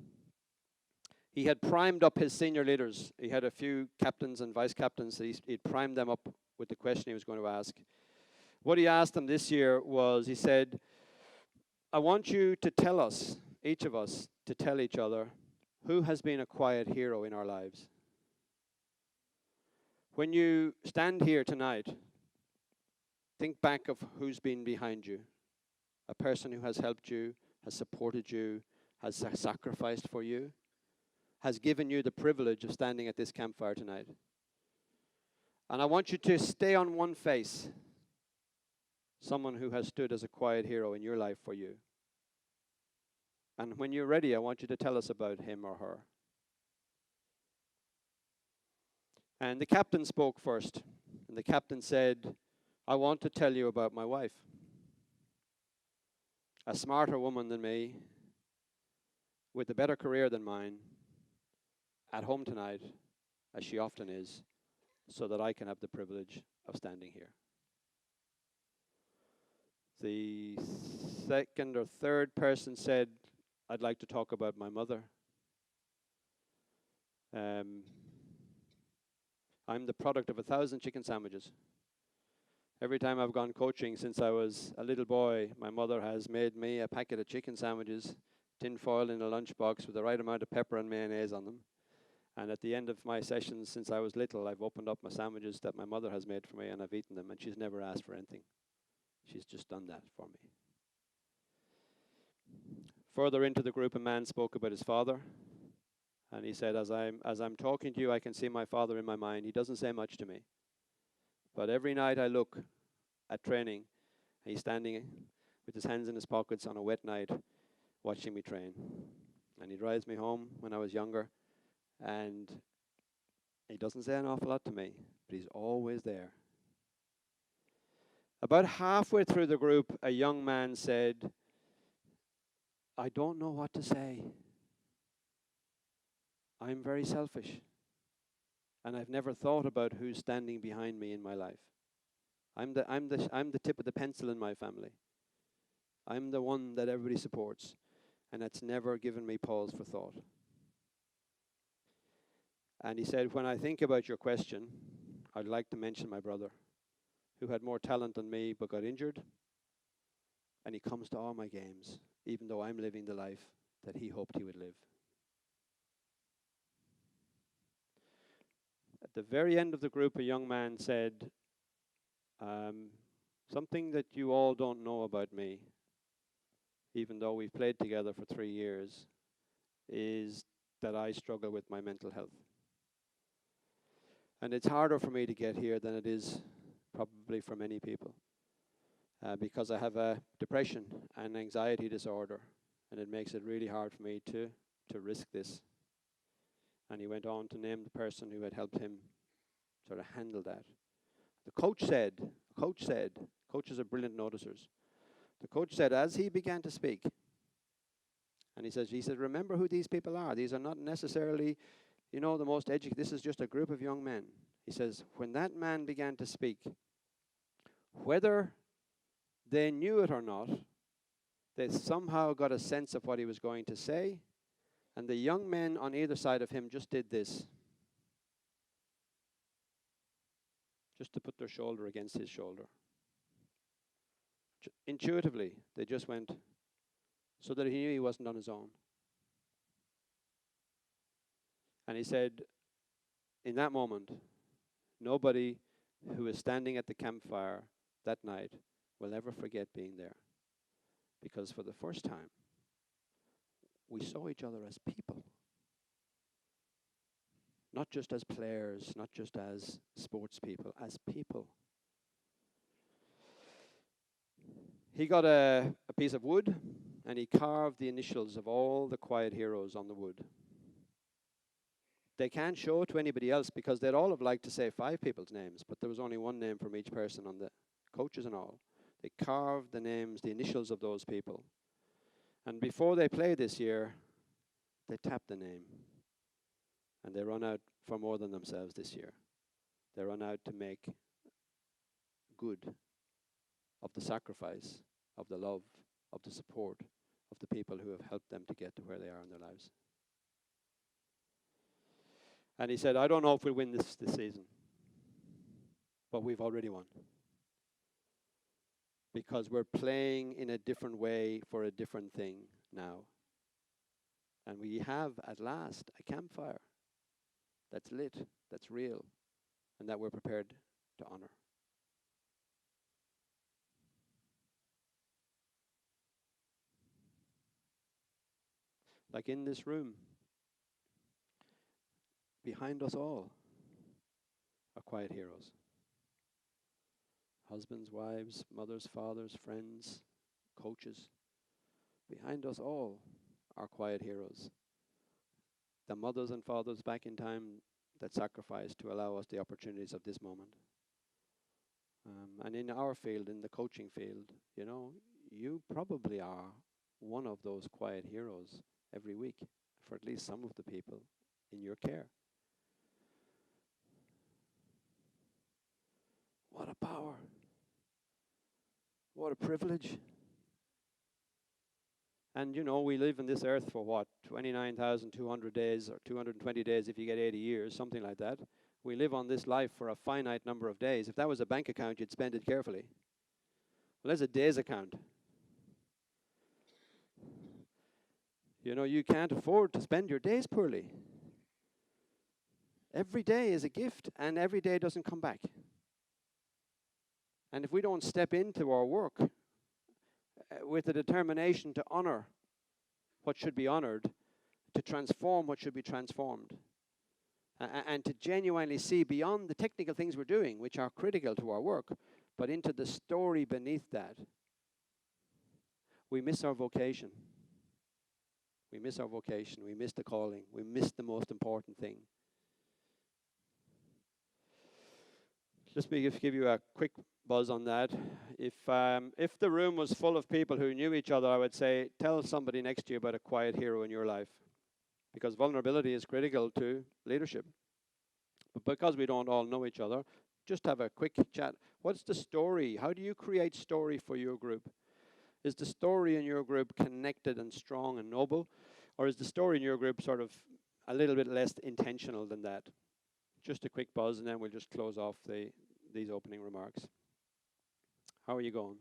He had primed up his senior leaders. He had a few captains and vice captains. So he'd primed them up with the question he was going to ask. What he asked them this year was, he said, I want you to tell us, each of us, to tell each other, who has been a quiet hero in our lives? When you stand here tonight, think back of who's been behind you. A person who has helped you, has supported you, has sacrificed for you, has given you the privilege of standing at this campfire tonight. And I want you to stay on one face, someone who has stood as a quiet hero in your life for you. And when you're ready, I want you to tell us about him or her. And the captain spoke first. And the captain said, I want to tell you about my wife. A smarter woman than me, with a better career than mine, at home tonight, as she often is, so that I can have the privilege of standing here. The second or third person said, I'd like to talk about my mother. I'm the product of 1,000 chicken sandwiches. Every time I've gone coaching since I was a little boy, my mother has made me a packet of chicken sandwiches, tin foil in a lunchbox with the right amount of pepper and mayonnaise on them. And at the end of my sessions since I was little, I've opened up my sandwiches that my mother has made for me, and I've eaten them, and she's never asked for anything. She's just done that for me. Further into the group, a man spoke about his father. And he said, as I'm talking to you, I can see my father in my mind. He doesn't say much to me. But every night I look at training, he's standing with his hands in his pockets on a wet night, watching me train. And he drives me home when I was younger. And he doesn't say an awful lot to me, but he's always there. About halfway through the group, a young man said, I don't know what to say. I'm very selfish. And I've never thought about who's standing behind me in my life. I'm the tip of the pencil in my family. I'm the one that everybody supports. And it's never given me pause for thought. And he said, when I think about your question, I'd like to mention my brother, who had more talent than me but got injured. And he comes to all my games, even though I'm living the life that he hoped he would live. At the very end of the group, a young man said, something that you all don't know about me, even though we've played together for 3 years, is that I struggle with my mental health. And it's harder for me to get here than it is probably for many people, because I have a depression and anxiety disorder, and it makes it really hard for me to risk this. And he went on to name the person who had helped him sort of handle that. The coach said, coaches are brilliant noticers. The coach said, as he began to speak, and he said, remember who these people are. These are not necessarily, the most educated. This is just a group of young men. He says, when that man began to speak, whether they knew it or not, they somehow got a sense of what he was going to say, and the young men on either side of him just did this, just to put their shoulder against his shoulder. Intuitively, they just went, so that he knew he wasn't on his own. And he said, in that moment, nobody who was standing at the campfire that night will ever forget being there. Because for the first time, we saw each other as people. Not just as players, not just as sports people, as people. He got a piece of wood, and he carved the initials of all the quiet heroes on the wood. They can't show it to anybody else because they'd all have liked to say 5 people's names, but there was only one name from each person on the coaches and all. They carved the names, the initials of those people. And before they play this year, they tap the name. And they run out for more than themselves this year. They run out to make good of the sacrifice, of the love, of the support of the people who have helped them to get to where they are in their lives. And he said, I don't know if we'll win this season, but we've already won. Because we're playing in a different way for a different thing now. And we have, at last, a campfire that's lit, that's real, and that we're prepared to honor. Like in this room, behind us all are quiet heroes. Husbands, wives, mothers, fathers, friends, coaches. Behind us all are quiet heroes. The mothers and fathers back in time that sacrificed to allow us the opportunities of this moment. And in our field, in the coaching field, you know, you probably are one of those quiet heroes every week for at least some of the people in your care. What a power. What a privilege. And you know, we live on this earth for what, 29,200 days or 220 days if you get 80 years, something like that. We live on this life for a finite number of days. If that was a bank account, you'd spend it carefully. Well, there's a day's account. You know, you can't afford to spend your days poorly. Every day is a gift, and every day doesn't come back. And if we don't step into our work with the determination to honor what should be honored, to transform what should be transformed, and to genuinely see beyond the technical things we're doing, which are critical to our work, but into the story beneath that, we miss our vocation. We miss our vocation. We miss the calling. We miss the most important thing. Just to give you a quick buzz on that. If the room was full of people who knew each other, I would say, tell somebody next to you about a quiet hero in your life. Because vulnerability is critical to leadership. But because we don't all know each other, just have a quick chat. What's the story? How do you create story for your group? Is the story in your group connected and strong and noble? Or is the story in your group sort of a little bit less intentional than that? Just a quick buzz, and then we'll just close off these opening remarks. How are you going?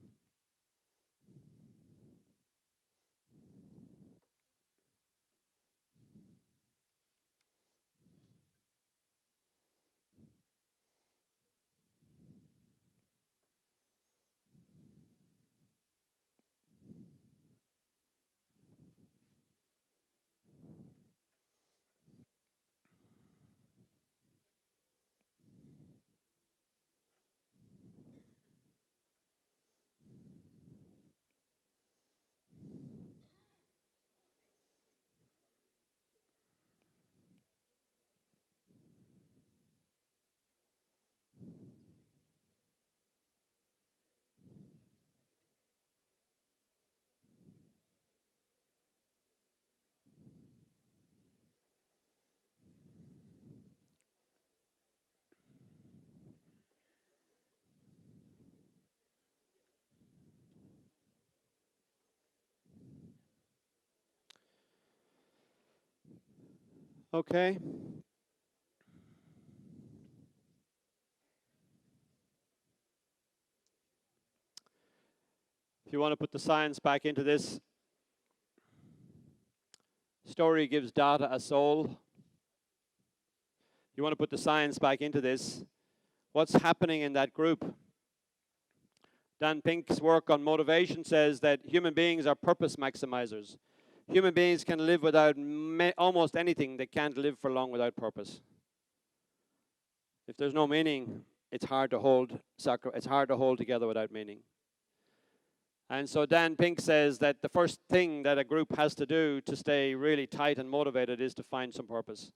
Okay. If you want to put the science back into this, story gives data a soul. You want to put the science back into this. What's happening in that group? Dan Pink's work on motivation says that human beings are purpose maximizers. Human beings can live without almost anything. They can't live for long without purpose. If there's no meaning, it's hard to hold together without meaning. And so Dan Pink says that the first thing that a group has to do to stay really tight and motivated is to find some purpose.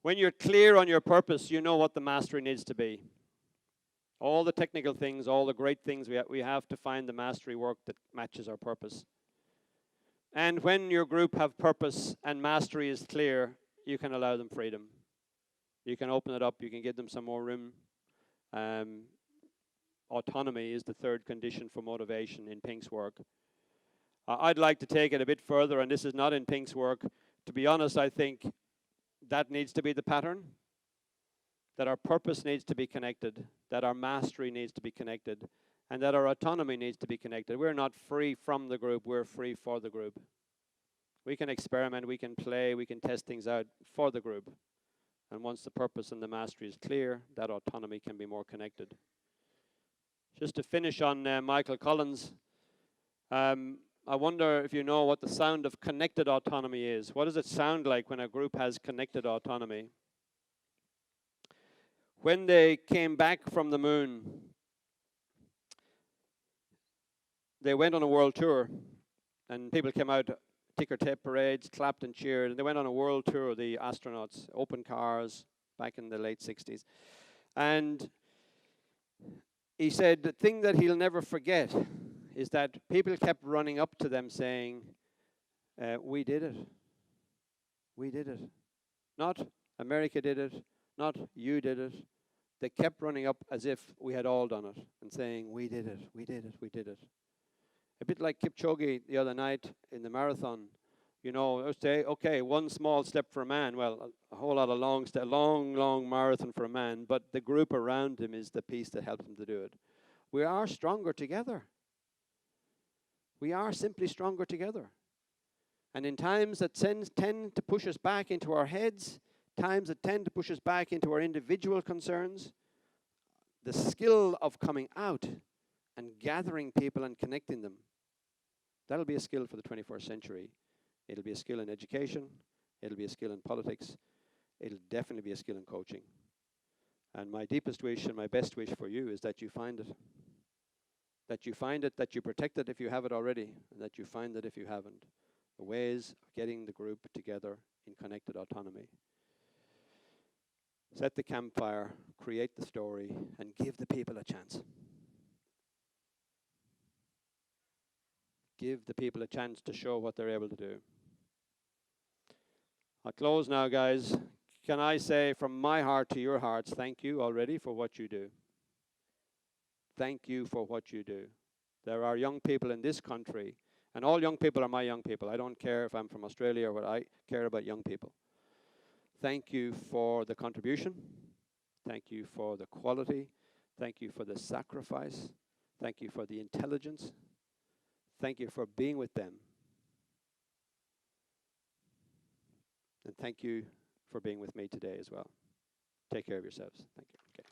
When you're clear on your purpose, you know what the mastery needs to be. All the technical things, all the great things, we have to find the mastery work that matches our purpose. And when your group have purpose and mastery is clear, you can allow them freedom. You can open it up, you can give them some more room. Autonomy is the third condition for motivation in Pink's work. I'd like to take it a bit further, and this is not in Pink's work. To be honest, I think that needs to be the pattern, that our purpose needs to be connected, that our mastery needs to be connected, and that our autonomy needs to be connected. We're not free from the group, we're free for the group. We can experiment, we can play, we can test things out for the group. And once the purpose and the mastery is clear, that autonomy can be more connected. Just to finish on Michael Collins, I I wonder if you know what the sound of connected autonomy is. What does it sound like when a group has connected autonomy? When they came back from the moon, they went on a world tour, and people came out, ticker tape parades, clapped and cheered, and they went on a world tour, the astronauts, open cars, back in the late 60s. And he said the thing that he'll never forget is that people kept running up to them saying, we did it. We did it. Not America did it, not you did it. They kept running up as if we had all done it and saying, we did it, we did it, we did it. A bit like Kipchoge the other night in the marathon. You know, say, okay, one small step for a man. Well, a whole lot of long marathon for a man, but the group around him is the piece that helped him to do it. We are stronger together. We are simply stronger together. And in times that tend to push us back into our heads, times that tend to push us back into our individual concerns, the skill of coming out and gathering people and connecting them, that'll be a skill for the 21st century. It'll be a skill in education. It'll be a skill in politics. It'll definitely be a skill in coaching. And my deepest wish and my best wish for you is that you find it. That you find it, that you protect it if you have it already, and that you find it if you haven't. The ways of getting the group together in connected autonomy. Set the campfire, create the story, and give the people a chance. Give the people a chance to show what they're able to do. I'll close now, guys. Can I say from my heart to your hearts, thank you already for what you do. Thank you for what you do. There are young people in this country, and all young people are my young people. I don't care if I'm from Australia or what, I care about young people. Thank you for the contribution. Thank you for the quality. Thank you for the sacrifice. Thank you for the intelligence. Thank you for being with them. And thank you for being with me today as well. Take care of yourselves. Thank you. Okay.